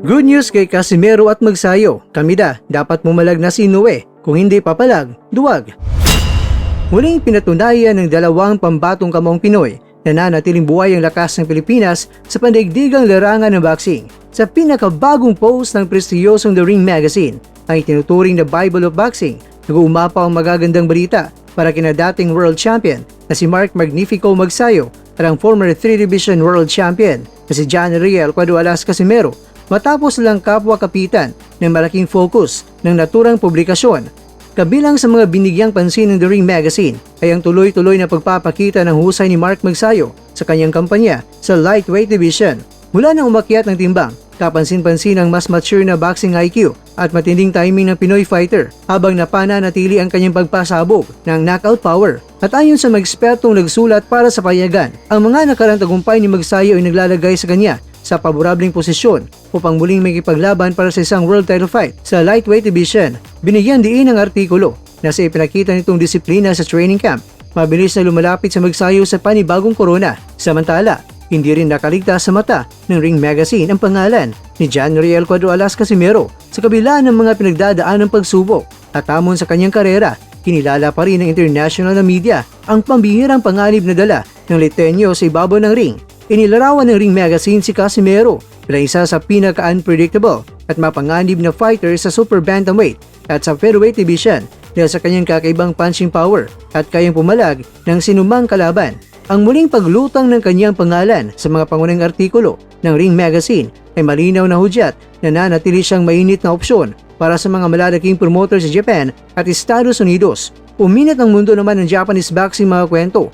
Good news kay Casimero at Magsayo. Kamida, dapat mumalag na si Inoue. Kung hindi papalag, duwag. Muling pinatunayan ng dalawang pambatong kamaong Pinoy na nanatiling buhay ang lakas ng Pilipinas sa pandaigdigang larangan ng boxing. Sa pinakabagong post ng prestiyosong The Ring Magazine, ang itinuturing na Bible of Boxing, nag-uumapaw ang magagandang balita para kina dating world champion na si Mark Magnifico Magsayo at ang former 3 Division world champion na si John Riel Cuadualas Casimero matapos lang kapwa kapitan ng malaking focus ng naturang publikasyon. Kabilang sa mga binigyang pansin ng The Ring Magazine ay ang tuloy-tuloy na pagpapakita ng husay ni Mark Magsayo sa kanyang kampanya sa lightweight division. Mula nang umakyat ng timbang, kapansin-pansin ang mas mature na boxing IQ at matinding timing ng Pinoy fighter habang napananatili ang kanyang pagpasabog ng knockout power. At ayon sa mga ekspertong nagsulat para sa payagan, ang mga nakarang tagumpay ni Magsayo ay naglalagay sa kanya sa paborableng posisyon upang muling makipaglaban para sa isang world title fight sa lightweight division. Binigyan diin ng artikulo na sa ipinakita nitong disiplina sa training camp, mabilis na lumalapit sa Magsayo sa panibagong korona. Samantala, hindi rin nakaligtas sa mata ng Ring Magazine ang pangalan ni John Riel Cuadualas Casimero sa kabila ng mga pinagdadaan ng pagsubok at hamon sa kanyang karera. Kinilala pa rin ng international na media ang pambihirang panganib na dala ng Liteño sa ibabaw ng ring. Inilarawan ng Ring Magazine si Casimero bilang isa sa pinaka-unpredictable at mapanganib na fighter sa super bantamweight at sa featherweight division dahil sa kanyang kakaibang punching power at kayang pumalag ng sinumang kalaban. Ang muling paglutang ng kanyang pangalan sa mga pangunahing artikulo ng Ring Magazine ay malinaw na hudyat na nanatili siyang mainit na opsyon para sa mga malalaking promoter sa Japan at Estados Unidos. Uminit ang mundo naman ng Japanese boxing mga kwento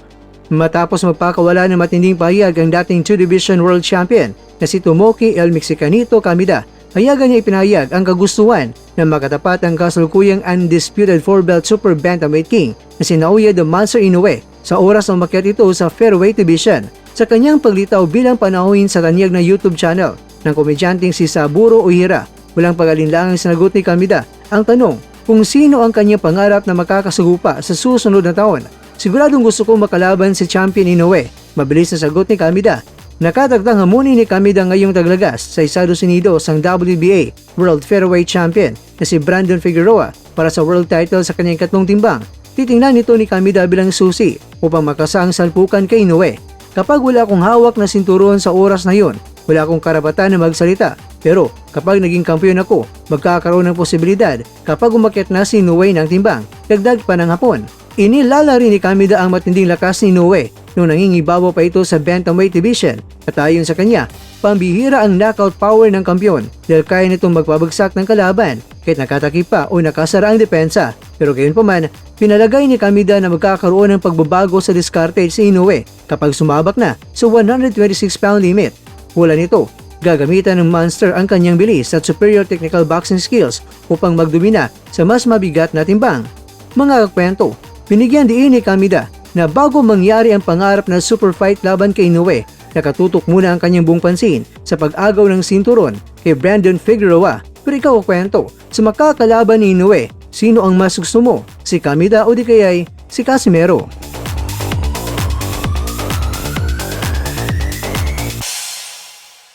matapos magpakawala ng matinding pahayag ang dating 2 Division World Champion na si Tomoki El Mexicanito Kamida. Hayagan niya ipinahayag ang kagustuhan na makatapat ang kasalukuyang undisputed 4-belt Super Bantamweight King na si Naoya the Monster Inoue sa oras ng umakyat ito sa Featherweight Division. Sa kanyang paglitaw bilang panahuin sa tanyag na YouTube channel ng komedyanteng si Saburo Uehara, walang pag-alinlangang sinagot ni Kamida ang tanong kung sino ang kanyang pangarap na makakasugupa sa susunod na taon. Siguradong gusto kong makalaban si Champion Inoue. Mabilis na sagot ni Kamida. Nakatagtang hamunin ni Kamida ngayong taglagas sa Estados Unidos ang WBA World Featherweight Champion na si Brandon Figueroa para sa world title sa kanyang ikatlong timbang. Titingnan nito ni Kamida bilang susi upang makasang salpukan kay Inoue. Kapag wala akong hawak na sinturon sa oras na yon, wala akong karapatan na magsalita. Pero kapag naging kampiyon ako, magkakaroon ng posibilidad kapag umakyat na si Inoue ng timbang. Dagdag pa ng hapon. Inilala rin ni Kamida ang matinding lakas ni Inoue nung nangingibabaw pa ito sa bantamweight division at ayon sa kanya, pambihira ang knockout power ng kampiyon dahil kaya nitong magpabagsak ng kalaban kahit nakatakip pa o nakasara ang depensa. Pero gayon pa man, pinalagay ni Kamida na magkakaroon ng pagbabago sa diskarte si Inoue kapag sumabak na sa 126-pound limit. Wala nito, gagamitan ng monster ang kanyang bilis at superior technical boxing skills upang magdomina sa mas mabigat na timbang. Mga kakwento, binigyan diin ni Kamida na bago mangyari ang pangarap na super fight laban kay Inoue, nakatutok muna ang kanyang buong pansin sa pag-agaw ng sinturon kay Brandon Figueroa. Pero ikaw kwento, sa makakalaban ni Inoue, sino ang mas gusto mo? Si Kamida o di kaya'y si Casimero?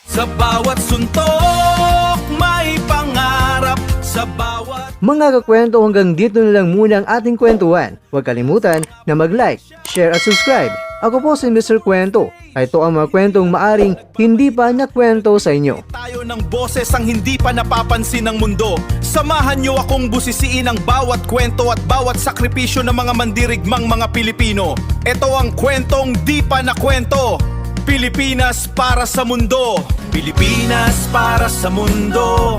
Sa bawat suntok, may pangarap sa bawat... Mga kakwento, hanggang dito na lang muna ang ating kwentuhan. Huwag kalimutan na mag-like, share at subscribe. Ako po si Mr. Kwento. Ito ang mga kwentong maaring hindi pa nakwento sa inyo. Tayo ng boses ang hindi pa napapansin ng mundo. Samahan niyo akong busisiin ang bawat kwento at bawat sakripisyo ng mga mandirigmang mga Pilipino. Ito ang kwentong di pa nakwento. Pilipinas para sa mundo. Pilipinas para sa mundo.